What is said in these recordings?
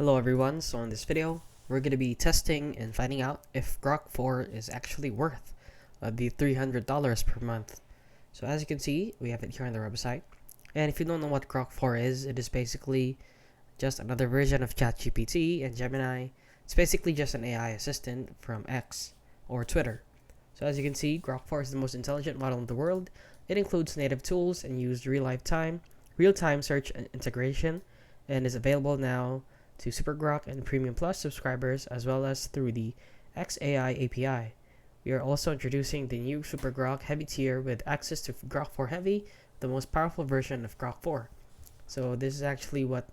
Hello everyone, so in this video, we're going to be testing and finding out if Grok 4 is actually worth the $300 per month. So as you can see, we have it here on the website. And if you don't know what Grok 4 is, it is basically just another version of ChatGPT and Gemini. It's basically just an AI assistant from X or Twitter. So as you can see, Grok 4 is the most intelligent model in the world. It includes native tools and used real-time search and integration, and is available now to Super Grok and Premium Plus subscribers, as well as through the XAI API. We are also introducing the new Super Grok Heavy tier with access to Grok 4 Heavy, the most powerful version of Grok 4. So this is actually what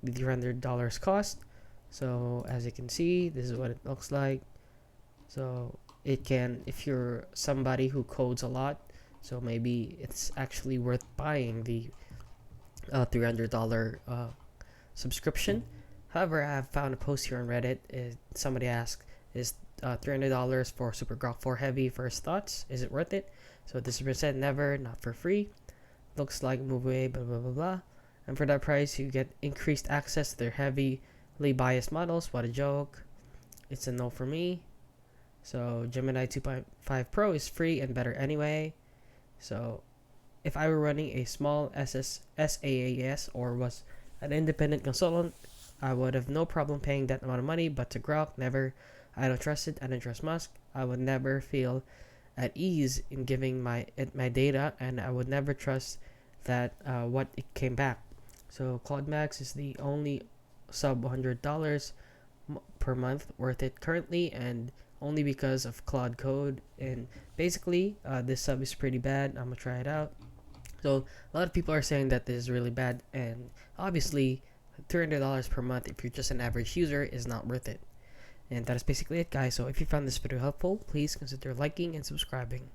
the $300 cost. So as you can see, this is what it looks like. So it can, if you're somebody who codes a lot, so maybe it's actually worth buying the $300 subscription. However, I have found a post here on Reddit. Somebody asked, is $300 for Super Grok 4 Heavy first thoughts? Is it worth it? So this is said never, not for free. Looks like move away, blah blah blah blah. And for that price, you get increased access to their heavily biased models. What a joke. It's a no for me. So Gemini 2.5 Pro is free and better anyway. So if I were running a small SaaS or was an independent consultant, I would have no problem paying that amount of money, but to Grok, never. I don't trust it. I don't trust Musk. I would never feel at ease in giving my data, and I would never trust that what it came back. So Claude Max is the only sub $100 per month worth it currently, and only because of Claude Code. And basically, this sub is pretty bad. I'm gonna try it out. So a lot of people are saying that this is really bad, and obviously $300 per month if you're just an average user is not worth it. And that is basically it, guys. So if you found this video helpful, please consider liking and subscribing.